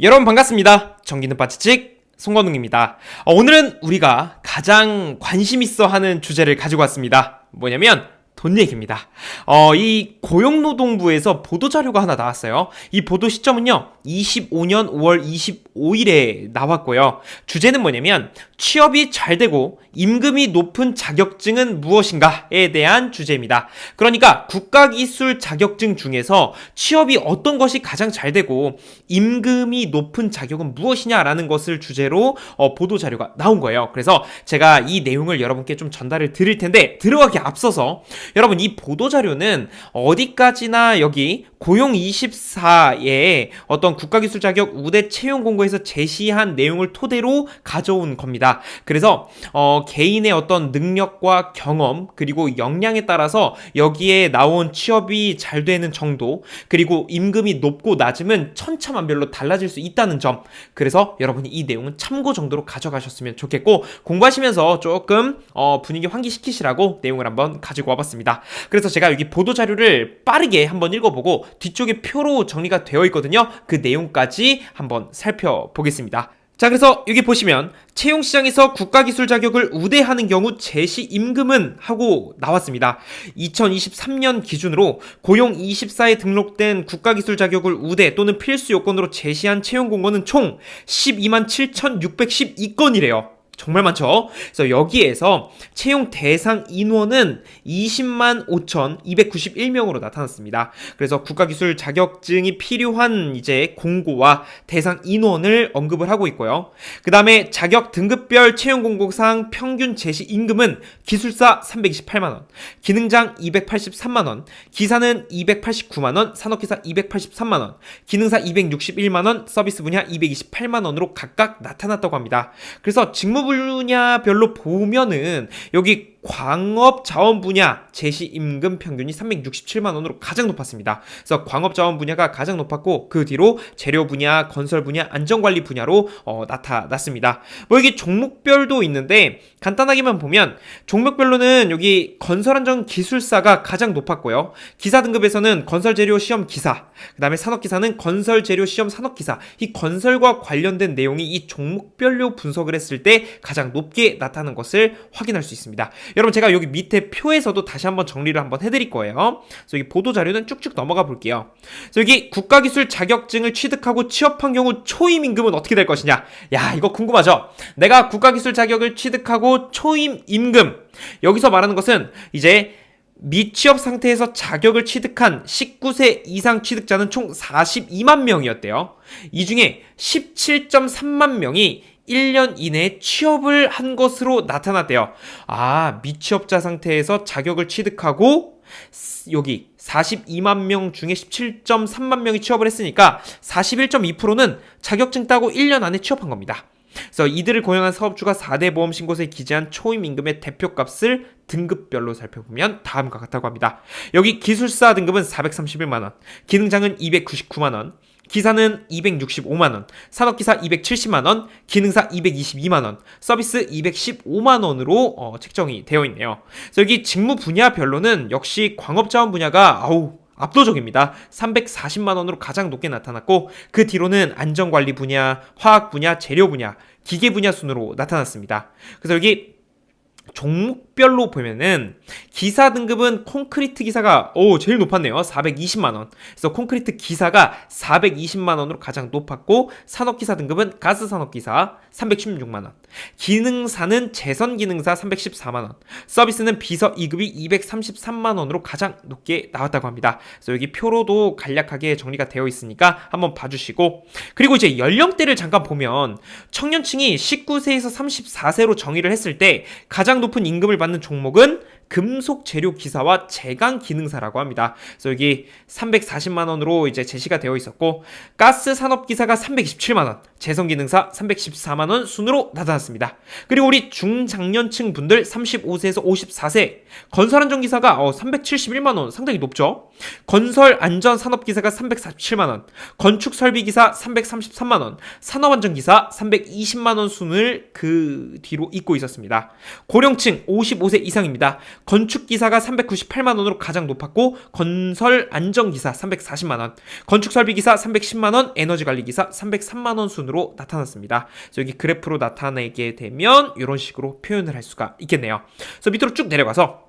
여러분 반갑습니다. 전기는 빠치직 송건웅입니다. 오늘은 우리가 가장 관심 있어 하는 주제를 가지고 왔습니다. 뭐냐면 돈 얘기입니다. 이 고용노동부에서 보도자료가 하나 나왔어요. 이 보도 시점은요 25년 5월 25일에 나왔고요. 주제는 뭐냐면 취업이 잘 되고 임금이 높은 자격증은 무엇인가에 대한 주제입니다. 그러니까 국가기술 자격증 중에서 취업이 어떤 것이 가장 잘 되고 임금이 높은 자격은 무엇이냐라는 것을 주제로 보도자료가 나온 거예요. 그래서 제가 이 내용을 여러분께 좀 전달을 드릴 텐데, 들어가기 앞서서 여러분, 이 보도자료는 어디까지나 여기 고용24의 어떤 국가기술 자격 우대 채용 공고에서 제시한 내용을 토대로 가져온 겁니다. 그래서 개인의 어떤 능력과 경험 그리고 역량에 따라서 여기에 나온 취업이 잘 되는 정도, 그리고 임금이 높고 낮음은 천차만별로 달라질 수 있다는 점, 그래서 여러분이 이 내용은 참고 정도로 가져가셨으면 좋겠고, 공부하시면서 조금 분위기 환기시키시라고 내용을 한번 가지고 와봤습니다. 그래서 제가 여기 보도자료를 빠르게 한번 읽어보고 뒤쪽에 표로 정리가 되어 있거든요. 그 내용까지 한번 살펴보겠습니다. 자, 그래서 여기 보시면 채용시장에서 국가기술 자격을 우대하는 경우 제시 임금은 하고 나왔습니다. 2023년 기준으로 고용24에 등록된 국가기술 자격을 우대 또는 필수 요건으로 제시한 채용 공고는 총 12만 7,612건이래요. 정말 많죠? 그래서 여기에서 채용 대상 인원은 20만 5,291명으로 나타났습니다. 그래서 국가기술 자격증이 필요한 이제 공고와 대상 인원을 언급을 하고 있고요. 그 다음에 자격 등급별 채용 공고상 평균 제시 임금은 기술사 328만원, 기능장 283만원, 기사는 289만원, 산업기사 283만원, 기능사 261만원, 서비스 분야 228만원으로 각각 나타났다고 합니다. 그래서 직무 분야별로 보면은 여기 광업 자원 분야 제시 임금 평균이 367만원으로 가장 높았습니다. 그래서 광업 자원 분야가 가장 높았고, 그 뒤로 재료 분야, 건설 분야, 안전관리 분야로 나타났습니다. 여기 종목별도 있는데 간단하게만 보면 종목별로는 여기 건설안전기술사가 가장 높았고요. 기사 등급에서는 건설재료 시험 기사, 그 다음에 산업기사는 건설재료 시험 산업기사, 이 건설과 관련된 내용이 이 종목별로 분석을 했을 때 가장 높게 나타나는 것을 확인할 수 있습니다. 여러분, 제가 여기 밑에 표에서도 다시 한번 정리를 한번 해드릴 거예요. 그래서 여기 보도자료는 쭉쭉 넘어가 볼게요. 그래서 여기 국가기술 자격증을 취득하고 취업한 경우 초임 임금은 어떻게 될 것이냐. 야, 이거 궁금하죠? 내가 국가기술 자격을 취득하고 초임 임금, 여기서 말하는 것은 이제 미취업 상태에서 자격을 취득한 19세 이상 취득자는 총 42만 명이었대요. 이 중에 17.3만 명이 1년 이내에 취업을 한 것으로 나타났대요. 미취업자 상태에서 자격을 취득하고 여기 42만 명 중에 17.3만 명이 취업을 했으니까 41.2%는 자격증 따고 1년 안에 취업한 겁니다. 그래서 이들을 고용한 사업주가 4대 보험 신고서에 기재한 초임 임금의 대표값을 등급별로 살펴보면 다음과 같다고 합니다. 여기 기술사 등급은 431만원, 기능장은 299만원, 기사는 265만원, 산업기사 270만원, 기능사 222만원, 서비스 215만원으로 책정이 되어 있네요. 그래서 여기 직무 분야별로는 역시 광업자원 분야가 압도적입니다. 340만원으로 가장 높게 나타났고, 그 뒤로는 안전관리 분야, 화학 분야, 재료 분야, 기계 분야 순으로 나타났습니다. 그래서 여기 종목별로 보면은 기사 등급은 콘크리트 기사가 제일 높았네요. 420만원. 그래서 콘크리트 기사가 420만원으로 가장 높았고, 산업기사 등급은 가스산업기사 316만원, 기능사는 재선기능사 314만원, 서비스는 비서 2급이 233만원으로 가장 높게 나왔다고 합니다. 그래서 여기 표로도 간략하게 정리가 되어 있으니까 한번 봐주시고, 그리고 이제 연령대를 잠깐 보면 청년층이 19세에서 34세로 정의를 했을 때 가장 높은 임금을 받는 종목은 금속 재료 기사와 제강 기능사라고 합니다. 그래서 여기 340만원으로 이제 제시가 되어 있었고, 가스 산업 기사가 327만원, 재성 기능사 314만원 순으로 나타났습니다. 그리고 우리 중장년층 분들 35세에서 54세, 건설 안전 기사가 371만원, 상당히 높죠. 건설 안전 산업 기사가 347만원, 건축 설비 기사 333만원, 산업 안전 기사 320만원 순을 그 뒤로 잇고 있었습니다. 고령층 55세 이상입니다. 건축기사가 398만원으로 가장 높았고, 건설 안전기사 340만원, 건축설비기사 310만원, 에너지관리기사 303만원 순으로 나타났습니다. 그래서 여기 그래프로 나타내게 되면 이런 식으로 표현을 할 수가 있겠네요. 그래서 밑으로 쭉 내려가서,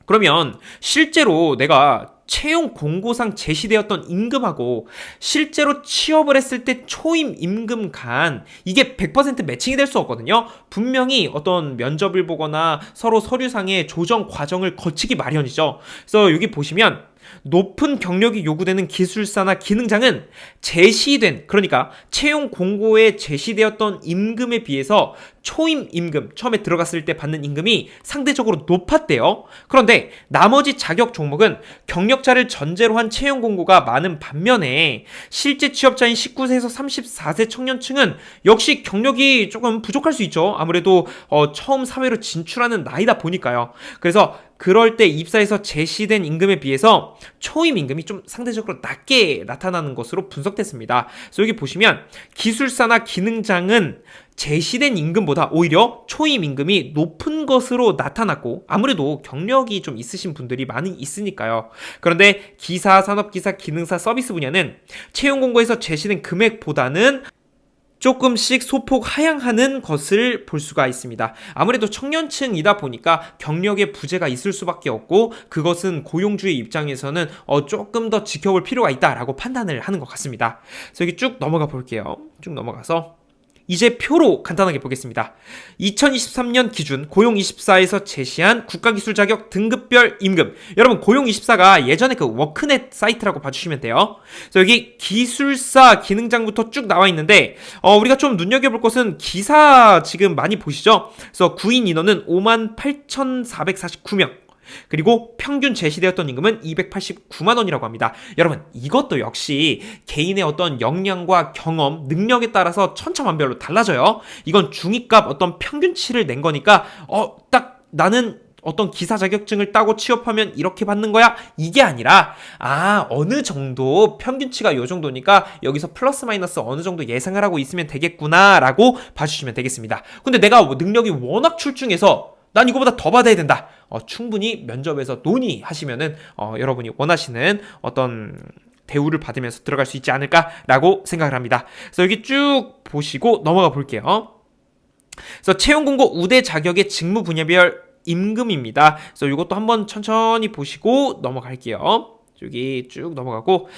그러면 실제로 내가 채용 공고상 제시되었던 임금하고 실제로 취업을 했을 때 초임 임금 간, 이게 100% 매칭이 될 수 없거든요. 분명히 어떤 면접을 보거나 서로 서류상의 조정 과정을 거치기 마련이죠. 그래서 여기 보시면 높은 경력이 요구되는 기술사나 기능장은 제시된, 그러니까 채용 공고에 제시되었던 임금에 비해서 초임 임금, 처음에 들어갔을 때 받는 임금이 상대적으로 높았대요. 그런데 나머지 자격 종목은 경력자를 전제로 한 채용 공고가 많은 반면에 실제 취업자인 19세에서 34세 청년층은 역시 경력이 조금 부족할 수 있죠. 아무래도 처음 사회로 진출하는 나이다 보니까요. 그래서 그럴 때 입사에서 제시된 임금에 비해서 초임 임금이 좀 상대적으로 낮게 나타나는 것으로 분석됐습니다. 그래서 여기 보시면 기술사나 기능장은 제시된 임금보다 오히려 초임 임금이 높은 것으로 나타났고, 아무래도 경력이 좀 있으신 분들이 많이 있으니까요. 그런데 기사, 산업기사, 기능사, 서비스 분야는 채용 공고에서 제시된 금액보다는 조금씩 소폭 하향하는 것을 볼 수가 있습니다. 아무래도 청년층이다 보니까 경력에 부재가 있을 수밖에 없고, 그것은 고용주의 입장에서는 조금 더 지켜볼 필요가 있다라고 판단을 하는 것 같습니다. 그래서 여기 쭉 넘어가 볼게요. 쭉 넘어가서 이제 표로 간단하게 보겠습니다. 2023년 기준 고용24에서 제시한 국가기술 자격 등급별 임금. 여러분, 고용24가 예전에 그 워크넷 사이트라고 봐주시면 돼요. 그래서 여기 기술사 기능장부터 쭉 나와 있는데, 우리가 좀 눈여겨볼 것은 기사 지금 많이 보시죠? 그래서 구인 인원은 58,449명. 그리고 평균 제시되었던 임금은 289만 원이라고 합니다. 여러분, 이것도 역시 개인의 어떤 역량과 경험, 능력에 따라서 천차만별로 달라져요. 이건 중위값 어떤 평균치를 낸 거니까 딱 나는 어떤 기사 자격증을 따고 취업하면 이렇게 받는 거야? 이게 아니라 어느 정도 평균치가 요 정도니까 여기서 플러스 마이너스 어느 정도 예상을 하고 있으면 되겠구나 라고 봐주시면 되겠습니다. 근데 내가 능력이 워낙 출중해서 난 이거보다 더 받아야 된다. 충분히 면접에서 논의하시면은 여러분이 원하시는 어떤 대우를 받으면서 들어갈 수 있지 않을까라고 생각을 합니다. 그래서 여기 쭉 보시고 넘어가 볼게요. 그래서 채용 공고 우대 자격의 직무 분야별 임금입니다. 그래서 이것도 한번 천천히 보시고 넘어갈게요. 여기 쭉 넘어가고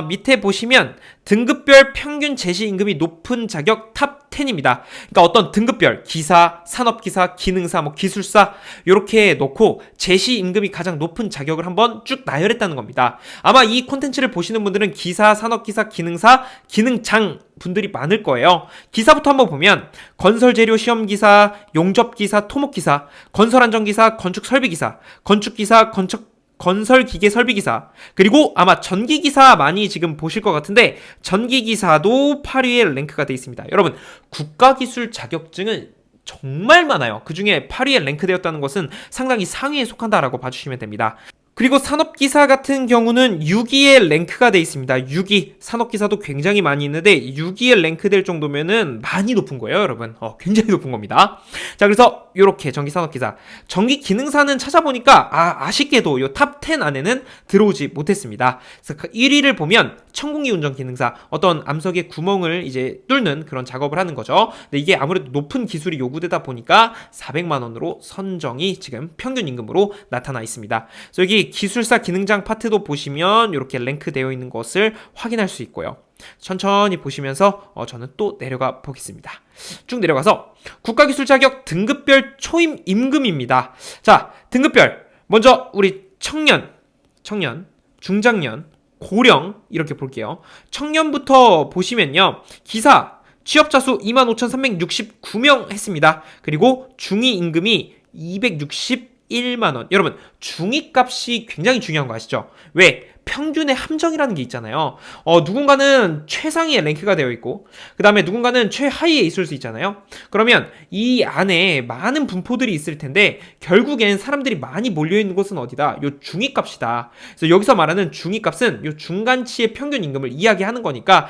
밑에 보시면 등급별 평균 제시 임금이 높은 자격 탑 10입니다. 그러니까 어떤 등급별, 기사, 산업기사, 기능사, 기술사 이렇게 놓고 제시 임금이 가장 높은 자격을 한번 쭉 나열했다는 겁니다. 아마 이 콘텐츠를 보시는 분들은 기사, 산업기사, 기능사, 기능장 분들이 많을 거예요. 기사부터 한번 보면 건설재료 시험기사, 용접기사, 토목기사, 건설안전기사, 건축설비기사, 건축기사, 건설기계 설비기사, 그리고 아마 전기기사 많이 지금 보실 것 같은데 전기기사도 8위에 랭크가 되어 있습니다. 여러분, 국가기술 자격증은 정말 많아요. 그 중에 8위에 랭크되었다는 것은 상당히 상위에 속한다라고 봐주시면 됩니다. 그리고 산업기사 같은 경우는 6위에 랭크가 되어 있습니다. 6위. 산업기사도 굉장히 많이 있는데 6위에 랭크될 정도면은 많이 높은 거예요, 여러분. 굉장히 높은 겁니다. 자, 그래서 요렇게 전기산업기사. 전기기능사는 찾아보니까 아쉽게도 요 탑 10 안에는 들어오지 못했습니다. 그래서 1위를 보면 천공기 운전기능사, 어떤 암석의 구멍을 이제 뚫는 그런 작업을 하는 거죠. 근데 이게 아무래도 높은 기술이 요구되다 보니까 400만 원으로 선정이 지금 평균 임금으로 나타나 있습니다. 그래서 여기 기술사 기능장 파트도 보시면 이렇게 랭크되어 있는 것을 확인할 수 있고요. 천천히 보시면서 저는 또 내려가 보겠습니다. 쭉 내려가서 국가기술 자격 등급별 초임 임금입니다. 자, 등급별 먼저 우리 청년, 중장년, 고령 이렇게 볼게요. 청년부터 보시면요, 기사 취업자 수 25,369명 했습니다. 그리고 중위 임금이 261만 원. 여러분, 중위값이 굉장히 중요한 거 아시죠? 왜? 평균의 함정이라는 게 있잖아요. 누군가는 최상위에 랭크가 되어 있고, 그 다음에 누군가는 최하위에 있을 수 있잖아요. 그러면 이 안에 많은 분포들이 있을 텐데, 결국엔 사람들이 많이 몰려있는 곳은 어디다? 요 중위값이다. 그래서 여기서 말하는 중위값은 요 중간치의 평균 임금을 이야기하는 거니까,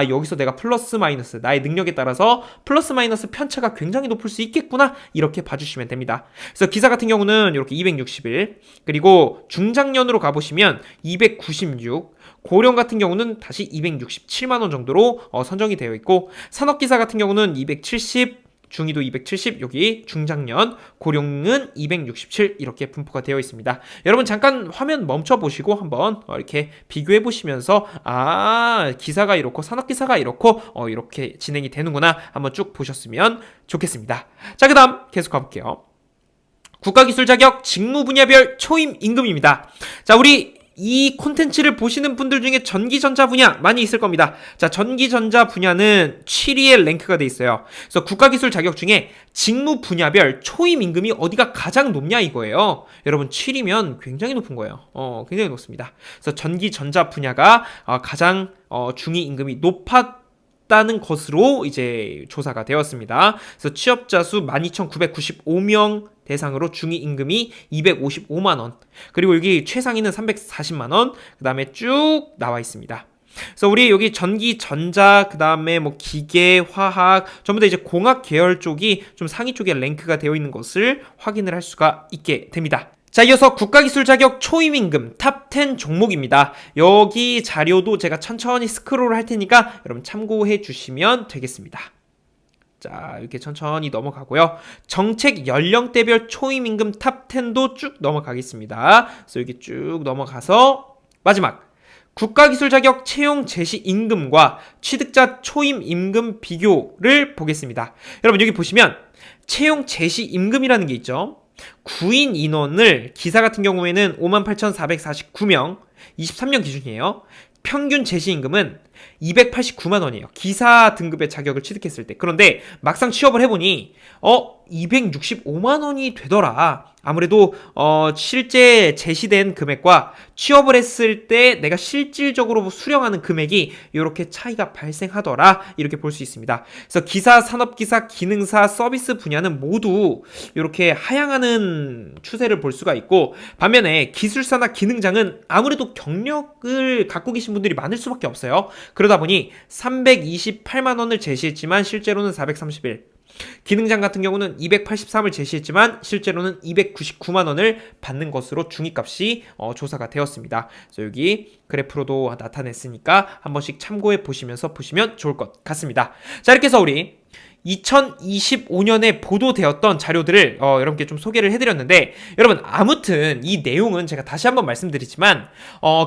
여기서 내가 플러스 마이너스, 나의 능력에 따라서 플러스 마이너스 편차가 굉장히 높을 수 있겠구나, 이렇게 봐주시면 됩니다. 그래서 기사 같은 경우는 이렇게 261, 그리고 중장년으로 가보시면 296, 고령 같은 경우는 다시 267만원 정도로 선정이 되어 있고, 산업기사 같은 경우는 270, 중위도 270, 여기 중장년, 고령은 267 이렇게 분포가 되어 있습니다. 여러분 잠깐 화면 멈춰보시고 한번 이렇게 비교해보시면서 기사가 이렇고 산업기사가 이렇고 이렇게 진행이 되는구나 한번 쭉 보셨으면 좋겠습니다. 자, 그 다음 계속 가볼게요. 국가기술 자격 직무 분야별 초임 임금입니다. 자, 우리 이 콘텐츠를 보시는 분들 중에 전기전자 분야 많이 있을 겁니다. 자, 전기전자 분야는 7위에 랭크가 돼 있어요. 그래서 국가기술 자격 중에 직무 분야별 초임 임금이 어디가 가장 높냐 이거예요. 여러분 7위면 굉장히 높은 거예요. 굉장히 높습니다. 그래서 전기전자 분야가 가장 중위 임금이 높았다는 것으로 이제 조사가 되었습니다. 그래서 취업자 수 12,995명 대상으로 중위 임금이 255만원, 그리고 여기 최상위는 340만원, 그 다음에 쭉 나와 있습니다. 그래서 우리 여기 전기, 전자, 그 다음에 뭐 기계, 화학, 전부 다 이제 공학 계열 쪽이 좀 상위 쪽에 랭크가 되어 있는 것을 확인을 할 수가 있게 됩니다. 자, 이어서 국가기술 자격 초임임금 탑10 종목입니다. 여기 자료도 제가 천천히 스크롤을 할 테니까 여러분 참고해 주시면 되겠습니다. 자, 이렇게 천천히 넘어가고요. 정책 연령대별 초임임금 탑10도 쭉 넘어가겠습니다. 그래서 여기 쭉 넘어가서 마지막 국가기술 자격 채용 제시 임금과 취득자 초임 임금 비교를 보겠습니다. 여러분 여기 보시면 채용 제시 임금이라는 게 있죠. 구인 인원을 기사 같은 경우에는 58,449명, 23년 기준이에요. 평균 제시임금은 289만 원이에요. 기사 등급의 자격을 취득했을 때. 그런데 막상 취업을 해보니 265만 원이 되더라. 아무래도 실제 제시된 금액과 취업을 했을 때 내가 실질적으로 수령하는 금액이 이렇게 차이가 발생하더라. 이렇게 볼 수 있습니다. 그래서 기사, 산업기사, 기능사, 서비스 분야는 모두 이렇게 하향하는 추세를 볼 수가 있고, 반면에 기술사나 기능장은 아무래도 경력을 갖고 계신 분들이 많을 수밖에 없어요. 그러다 보니 328만 원을 제시했지만 실제로는 431, 기능장 같은 경우는 283을 제시했지만 실제로는 299만 원을 받는 것으로 중위값이 조사가 되었습니다. 그래서 여기 그래프로도 나타냈으니까 한 번씩 참고해 보시면서 보시면 좋을 것 같습니다. 자, 이렇게 해서 우리 2025년에 보도되었던 자료들을 여러분께 좀 소개를 해드렸는데, 여러분 아무튼 이 내용은 제가 다시 한번 말씀드리지만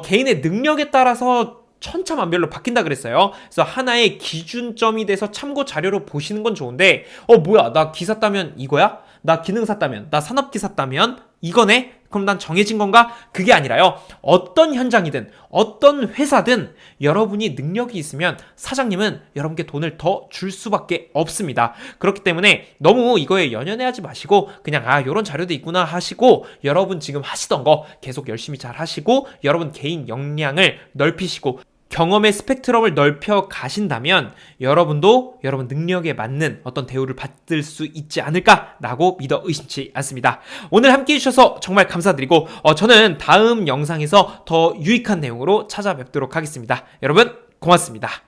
개인의 능력에 따라서 천차만별로 바뀐다 그랬어요. 그래서 하나의 기준점이 돼서 참고 자료로 보시는 건 좋은데, 뭐야, 나 기사 따면 이거야? 나 기능사 따면, 나 산업기사 따면 이거네? 그럼 난 정해진 건가? 그게 아니라요. 어떤 현장이든 어떤 회사든 여러분이 능력이 있으면 사장님은 여러분께 돈을 더 줄 수밖에 없습니다. 그렇기 때문에 너무 이거에 연연해하지 마시고 그냥 요런 자료도 있구나 하시고, 여러분 지금 하시던 거 계속 열심히 잘 하시고 여러분 개인 역량을 넓히시고 경험의 스펙트럼을 넓혀 가신다면 여러분도 여러분 능력에 맞는 어떤 대우를 받을 수 있지 않을까라고 믿어 의심치 않습니다. 오늘 함께 해주셔서 정말 감사드리고 저는 다음 영상에서 더 유익한 내용으로 찾아뵙도록 하겠습니다. 여러분 고맙습니다.